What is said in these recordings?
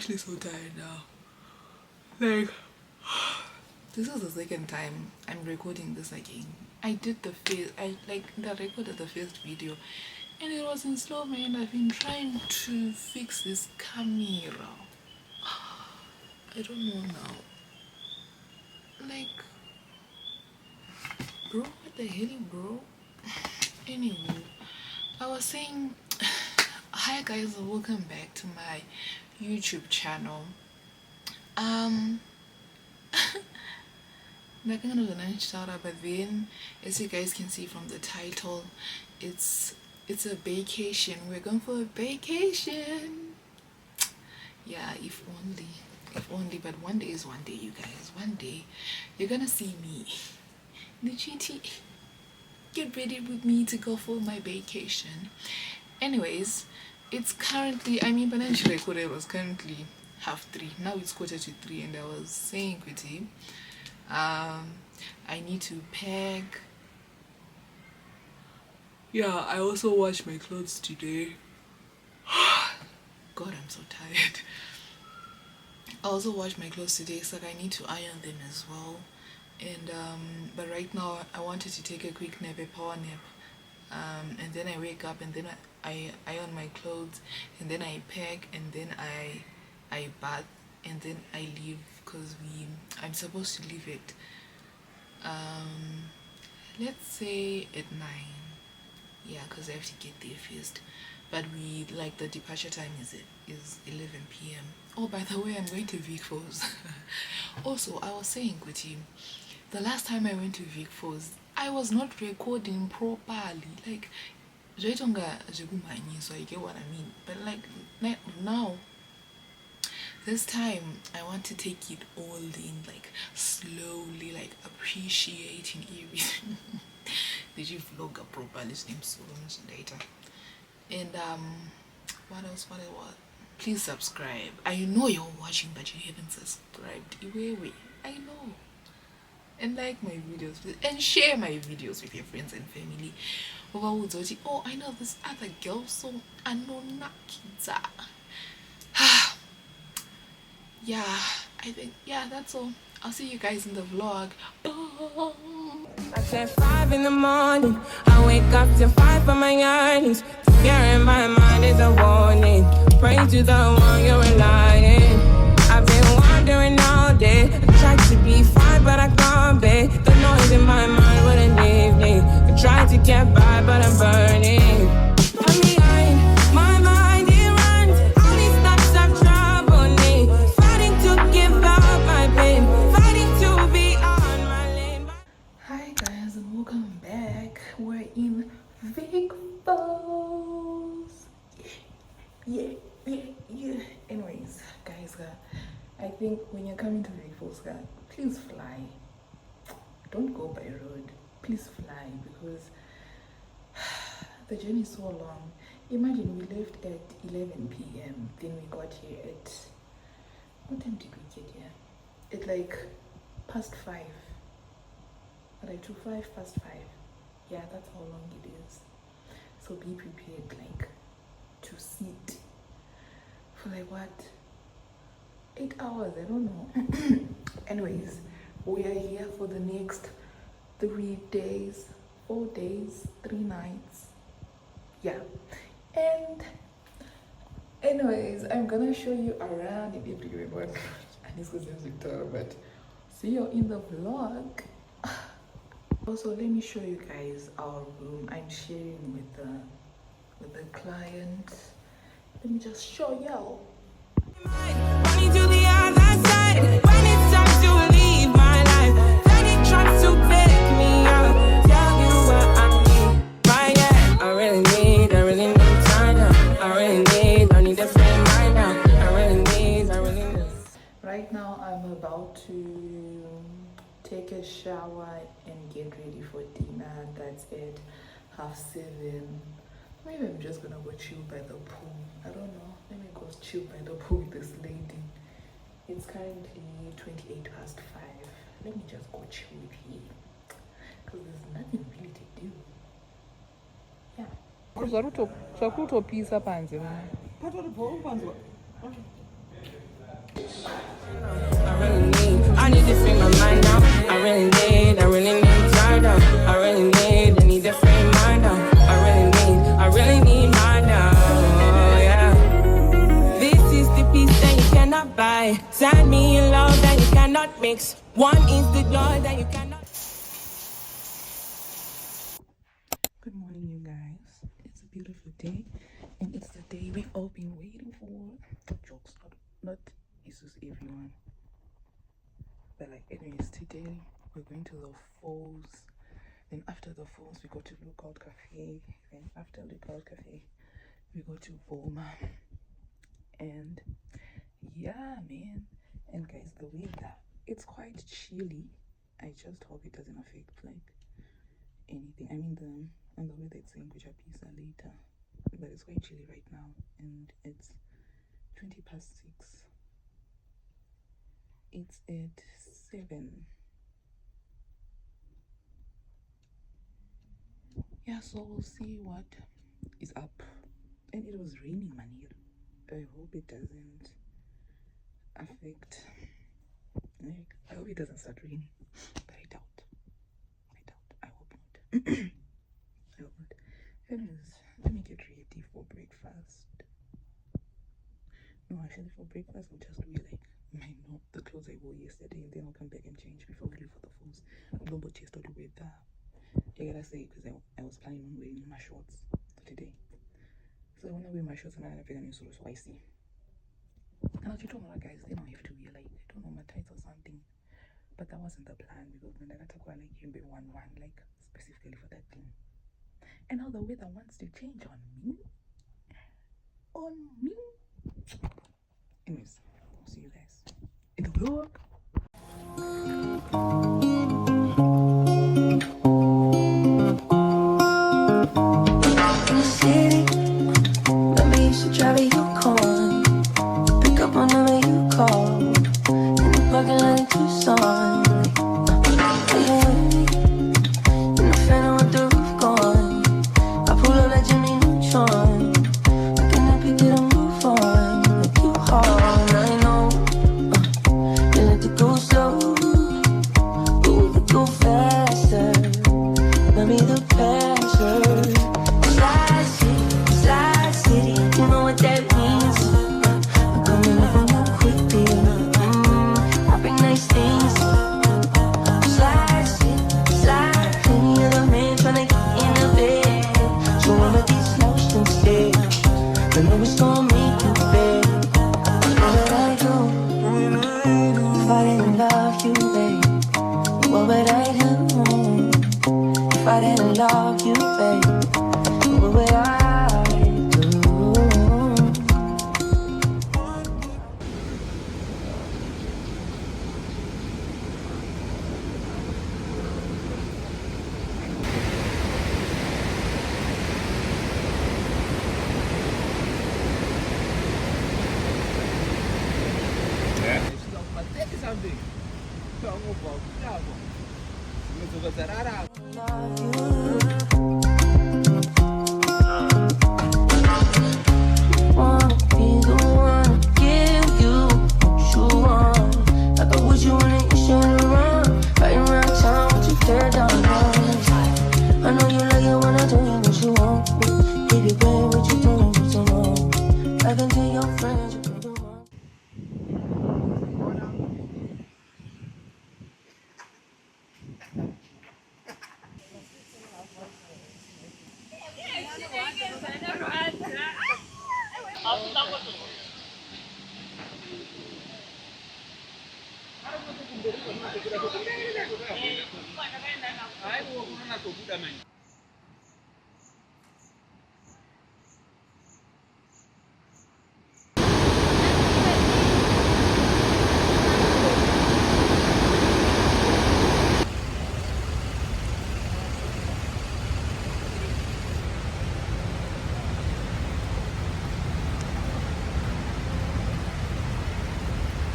actually so tired now. Like, this is the second time I'm recording this again. I recorded the first video and it was in slow mo, and I've been trying to fix this camera. I don't know now. Like, bro, what the hell, bro? Anyway, I was saying, hi guys, welcome back to my YouTube channel. Not gonna shout out, but then as you guys can see from the title, it's a vacation. We're going for a vacation. Yeah, if only, but one day is one day, you guys. One day you're gonna see me. Nichiti, get ready with me to go for my vacation. Anyways, it's currently, financially it was currently 3:30. Now it's 2:45, and I was saying Kuti, I need to pack. Yeah, I also washed my clothes today. God, I'm so tired. I also washed my clothes today, so I need to iron them as well. And but right now I wanted to take a quick nap, a power nap, and then I wake up, and then I iron my clothes, and then I pack, and then I bath, and then I leave, because I'm supposed to leave it let's say at 9. Yeah, because I have to get there first, but the departure time is 11 p.m. Oh, by the way, I'm going to Vic Falls. Also, I was saying with you, the last time I went to Vic Falls, I was not recording properly. Like, so I get what I mean. But like now, this time I want to take it all in, like slowly, like appreciating everything. Did you vlog up properly? So much later. And what else? Please subscribe. I know you're watching, but you haven't subscribed. I know. And like my videos, and share my videos with your friends and family. Oh, I know this other girl, so I know kids. Yeah, I think, that's all. I'll see you guys in the vlog. Bye. At 5 in the morning, I wake up to 5 for my earnings. Fear in my mind is a warning. Pray to the one you're relying. I've been wandering all day. I tried to be fine, but I can't be. The noise in my mind wouldn't leave me. I tried to get by, but I'm burning. I'm behind, my mind it runs. All these thoughts have troubled me. Fighting to give up my pain. Fighting to be on my lane. Hi guys, and welcome back. We're in Vic Falls. Yeah. Anyways, guys, I think when you're coming to Vic Falls, please fly. Don't go by road. Please fly, because the journey is so long. Imagine we left at 11 p.m. Then we got here at, what time did we get here? It's like past 5. Like to 5 past 5. Yeah, that's how long it is. So be prepared, like, to sit for like what, 8 hours, I don't know. Anyways, we are here for the next 3 days, 4 days, 3 nights. Yeah. And anyways, I'm gonna show you around in everywhere, but I need to say Victoria, but see you in the vlog. Also, let me show you guys our room. I'm sharing with the client. Let me just show y'all. Running to the other side. When it's time to leave my life, then it tries to pick me up. Tell you what I need. Right, yeah. I really need time now. I need to spend right now. I really need. Right now, I'm about to take a shower and get ready for dinner. That's at 7:30. Maybe I'm just gonna go chill by the pool. I don't know. Let me go chill by the pool with this lady. It's currently 28 past 5. Let me just go chill with you, because there's nothing really to do. Yeah. I need to free my mind now. I really need time now. I need to free my mind now. I really need mine now. Yeah. This is the peace that you cannot buy. Send me in love that you cannot mix. One is the joy that you cannot. Good morning, you guys. It's a beautiful day, and it's the day we've all been waiting for. Jokes, not Jesus, everyone. But like, anyways, today we're going to the falls. Then after the falls, we go to Lookout Cafe. Then after Lookout Cafe, we go to Boma. And yeah, man. And guys, the weather, it's quite chilly. I just hope it doesn't affect like anything. I mean, on the weather it's saying Kucha Pisa later, but it's quite chilly right now, and it's 6:20. It's at 7. Yeah, so we'll see what is up. And it was raining, Manir. I hope it doesn't affect. Like, I hope it doesn't start raining, but I doubt. I hope not. I hope not. Anyways, let me get ready for breakfast. No, actually, for breakfast, I'll just wear like the clothes I wore yesterday, and then I'll come back and change before we leave for the falls. I don't just to with that. I gotta say, because I was planning on wearing my shorts today. So I want to wear my shorts and I'm going to so spicy. And as you told me, guys, they don't have to wear like, I don't know, my tights or something. But that wasn't the plan, because then I got to go like you be one like specifically for that thing. And now the weather wants to change on me. Anyways, I'll see you guys in the vlog.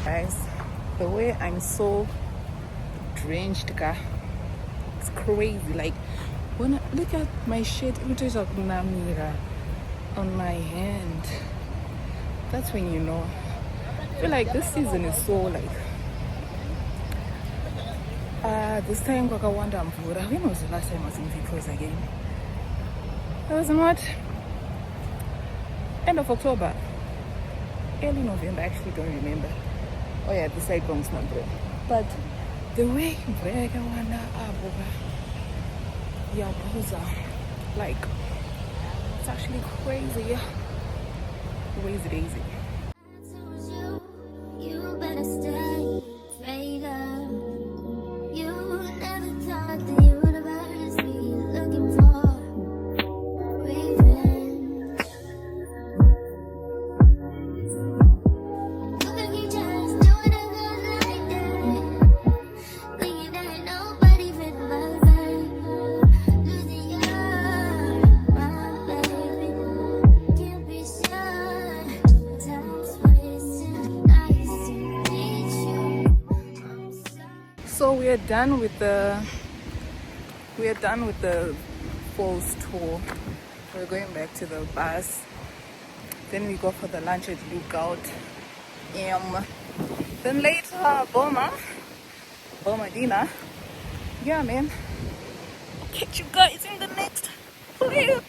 Guys, the way I'm so drenched, it's crazy. Like, when I look at my shit, it is on my hand. That's when you know I feel like this season is so like this time kwakawanda mvura. When was the last time I was in Vic Falls again? It was in what? End of October. Early November, I actually don't remember. Oh yeah, the side comes not there. But the way mvura yakawanda apo yabuza, like it's actually crazy. Crazy daisy. You better stay, traitor. You never thought the universe be looking for revenge. Look at me just doing it good like that, thinking that nobody fit my baby. Losing my baby, can't be sure. Time's wasting, nice to meet you. I'm sorry. So we are done with the falls tour. We're going back to the bus. Then we go for the lunch at Lookout. Then later Boma dinner. Yeah, man. Catch you guys in the next clip.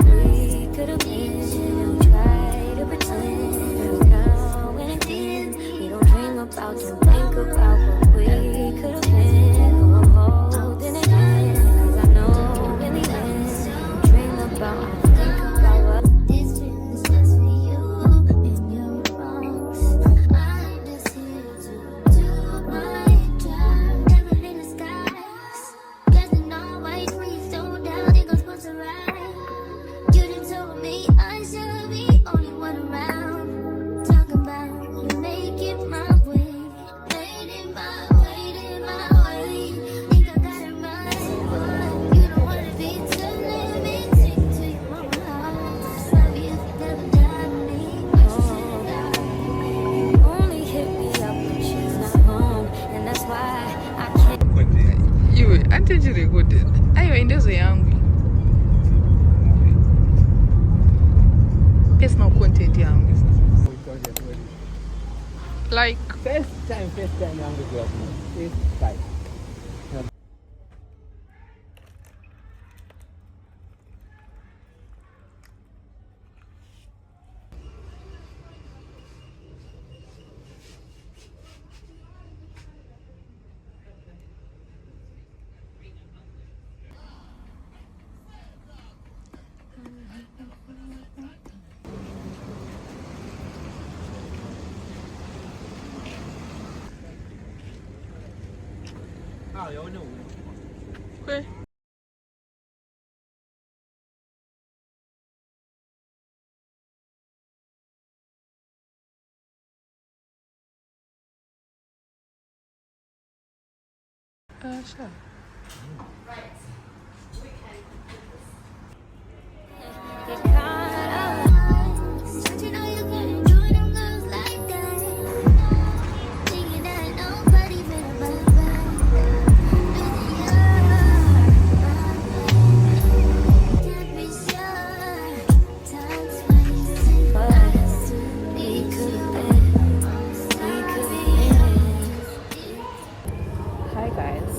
We could have been, try to pretend every now and again. We don't dream about, don't think about what we could have been. I'm holding it in, 'cause I know in the end, dream about, think about what this is just for you and your wrongs. I'm just here to do my job. Never in the skies, dressed in all white, please don't doubt it goes supposed to ride. You done told me I should be only one around. Talk about you make it my way, waiting my way. Think I got it right. You don't wanna be too limited to your mama house. Love you, never done me. Only hit me up when she's not home, and that's why I can't. You aren't you recorded? Ayo indezo yangu. Personal content yangu. Like First time I'm with you. First time. where? Sure. Get caught up. Don't you know you can't enjoy them girls like that? Thinking that nobody fit my vibe. Can't be sure. Time's wasting, but we could have been. Hi guys,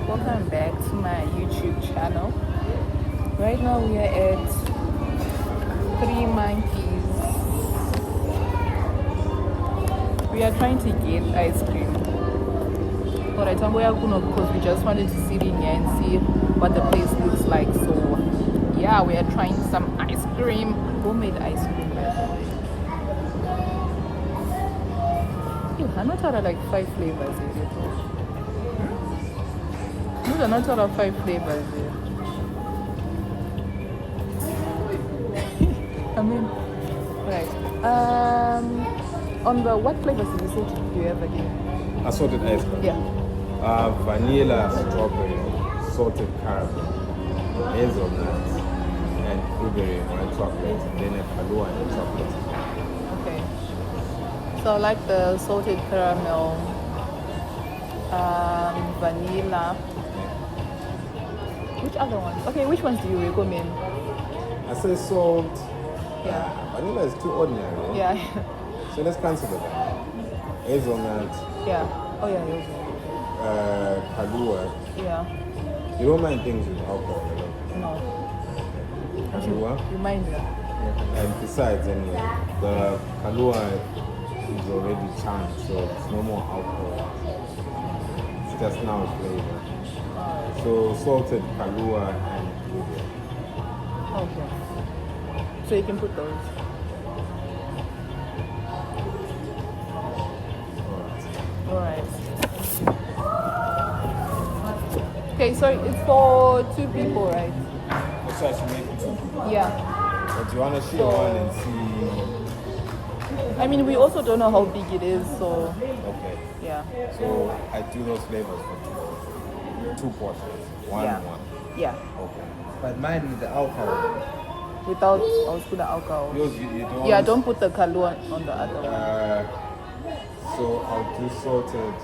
welcome back to my YouTube channel. Right now we are at Three Monkeys. We are trying to get ice cream. Alright, because we just wanted to sit in here and see what the place looks like. So yeah, we are trying some ice cream. Homemade ice cream, by the way. I'm not out of like 5 flavors here. These are not out of 5 flavors here. I mean, right. On the what flavors did you say do you have again? Assorted ice cream. Yeah. Vanilla, strawberry, salted caramel, hazelnut, and blueberry and white chocolate, and then a palua and chocolate. Okay. So I like the salted caramel, vanilla. Which other ones? Okay, which ones do you recommend? I say salt. Yeah. Vanilla is too ordinary. Yeah. So let's cancel that. Hazelnut, Yeah. Oh yeah, those. palua. Yeah. You don't mind things with alcohol, right? No. Palua. Remind me. And besides, anyway, the palua is already charmed, so it's no more alcohol. It's just now a flavor. So salted palua and blueberry. Okay. So you can put those. Alright. Okay, so it's for 2 people, right? That's why I should make it two. Yeah. But you want to share one and see? I mean, we also don't know how big it is, so Okay. yeah. So I do those flavors for two portions. One Yeah. and one. Yeah. Okay. But mine with the alcohol. Without, I'll put the alcohol. Yours, you don't. Yeah, don't put the kalua on the other one. So I'll do salted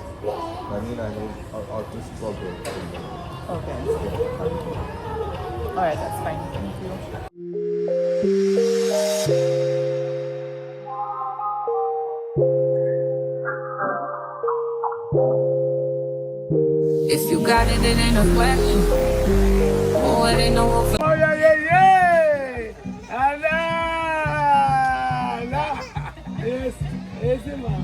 vanilla. I'll do strawberry. Okay. Alright, that's fine. Thank you. If you got it, it ain't a question. Oh, it ain't no over. Oh, yeah, yeah, yeah! Allah! Yes, yes, man.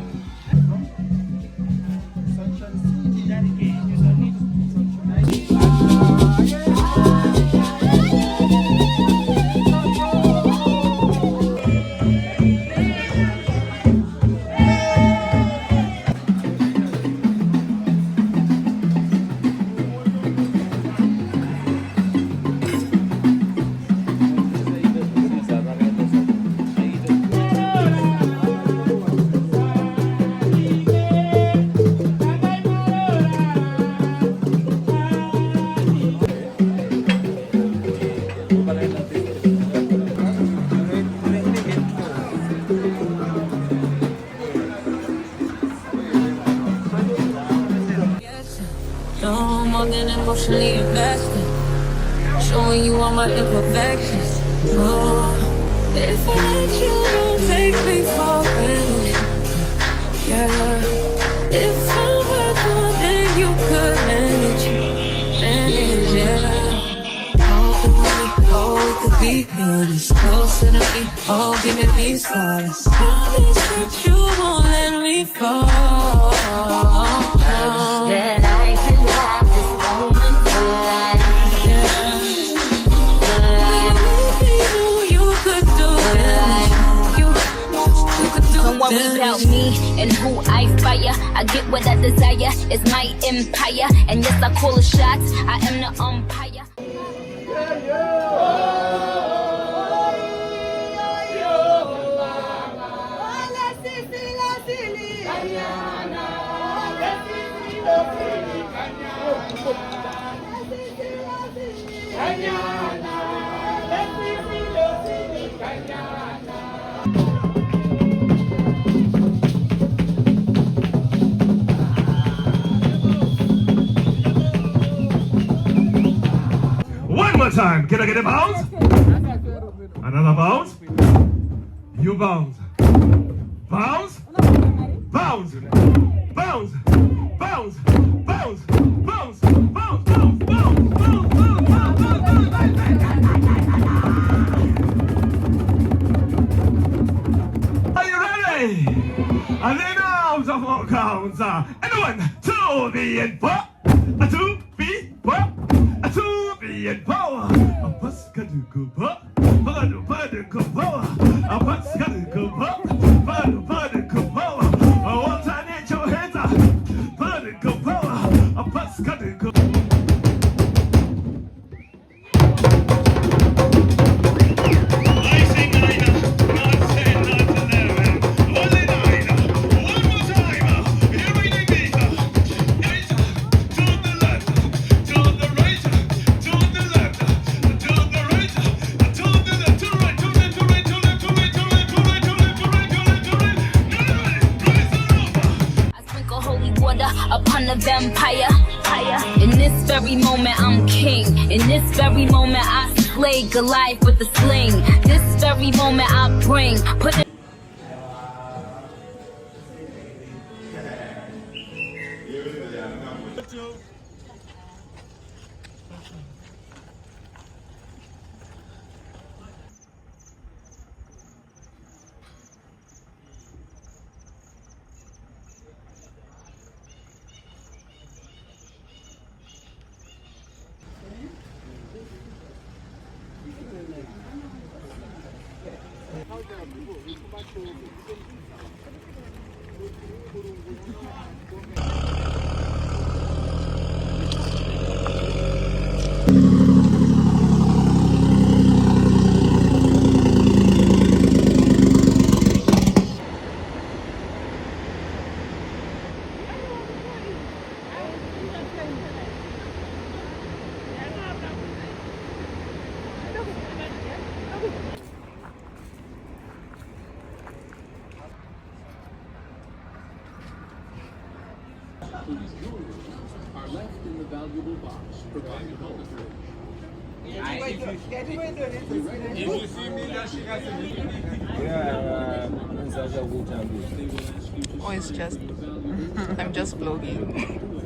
No more than emotionally invested. Showing you all my imperfections. Oh, if I let you, don't take me for granted. Yeah, if I were gone, then you could manage. Yeah. Oh, we could be honest. Closer to me, oh, giving me stars. Promise that you won't let me fall. That I can have this moment for life. You could do Don't worry about me and who I fire. I get what I desire. It's my empire. And yes, I call the shots. I am the umpire. One more time. Can I get a bounce? Another bounce. You bounce. Bounce. Bounce. Bounce. Bounce. Bounce. Bounce. Bounce. Bounce. Bounce. Are you ready? And then arms of all counts. And 1, 2, 3, and 4. 2, 3, 4. To be in power, a Pascal Cooper, Padu Cooper, a Pascal Cooper, Padu Cooper, a water nature hater, Padu Cooper, a Pascal Cooper. the left, to the right, to the vampire. In this very moment, I'm king. In this very moment, I slay Goliath with the sling. This very moment, I bring. Put it. Are left in the valuable box provided by the bridge. Oh, it's just I'm just vlogging.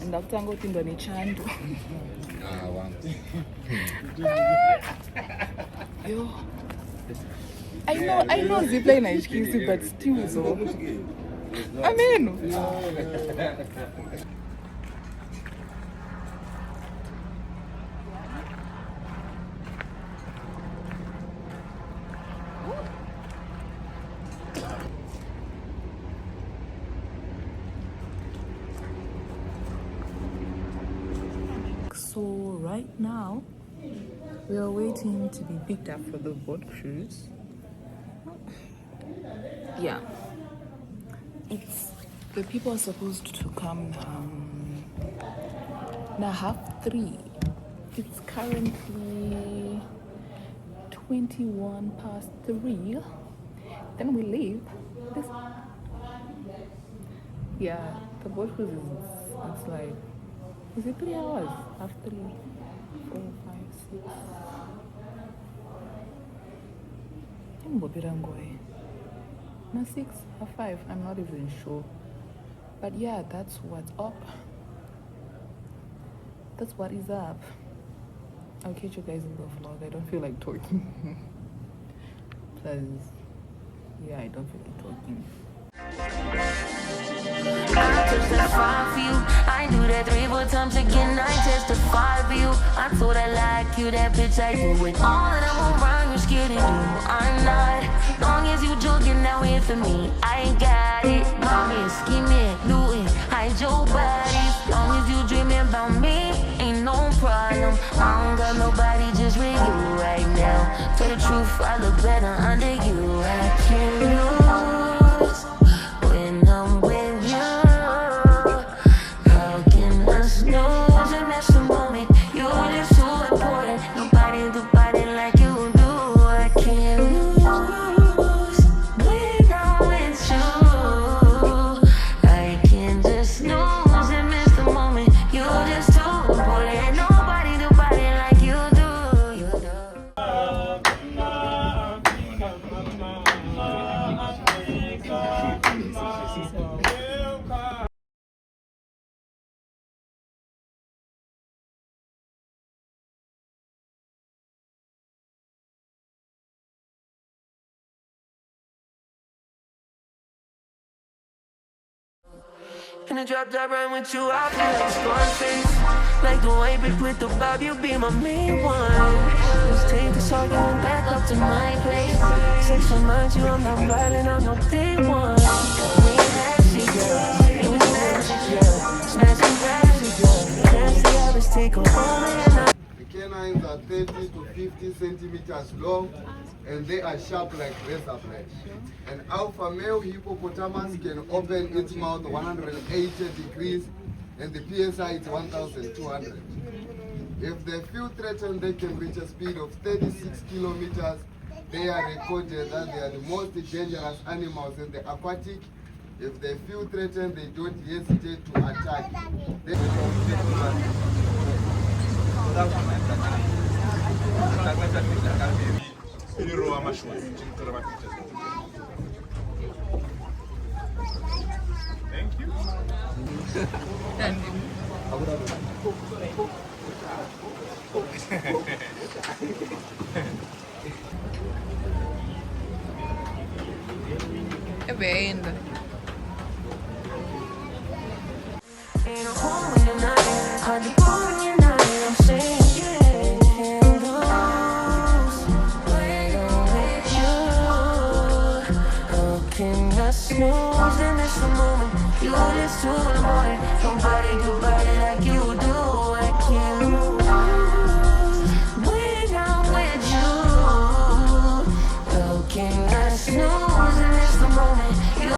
Ndakutanga kupindwa nechando. Yo. I know zipline HKC, but still so. I mean. So right now we are waiting to be picked up for the boat cruise. Yeah, it's the people are supposed to come now 3:30. It's currently 3:21. Then we leave. Yeah, the boat cruise it's like, is it 3 hours? After 3, 4, 5, 6. No, 6 or 5. I'm not even sure. But yeah, that's what's up. That's what is up. I'll catch you guys in the vlog. I don't feel like talking. Because, yeah, I don't feel like talking. I testify for you. I do that 3, 4 times again. I testify for you. I told I like you, that bitch I do it. All that I'm around, you're scared to do. I'm not. Long as you joking, now here for me. I got it. Mommy, scheming, looting, hide your bodies. Long as you dreaming about me, ain't no problem. I don't got nobody just with you right now. Tell the truth, I look better under you. I can't lose when I'm with you. How can I snooze and miss the moment? You're just so important. Nobody do body like you do. I can't lose when I'm with you. I can just snooze and miss the moment. You're just too important. Nobody do body like you do. You do. In the drop top, run with you, I feel like Scarface. Like the way we with the bob, you be my main one. Let's take this argument back up to my place. Sex reminds you I'm not riding on no day one. We ain't nasty, girl. It was magic, girl. Smashing magic, girl. That's the average take on all and The canines are 30 to 50 centimeters long and they are sharp like razor blades. An alpha male hippopotamus can open its mouth 180 degrees and the PSI is 1,200. If they feel threatened, they can reach a speed of 36 kilometers. They are recorded that they are the most dangerous animals in the aquatic. If they feel threatened, they don't hesitate to attack. Thank you. É bem ainda. Ain't a hole in your night, hard to go in your night. I'm saying, yeah, can't lose when I'm with you. How can I snooze in this moment? You live to the morning. Nobody do better like you do. I can't lose when I'm with you. How can I snooze?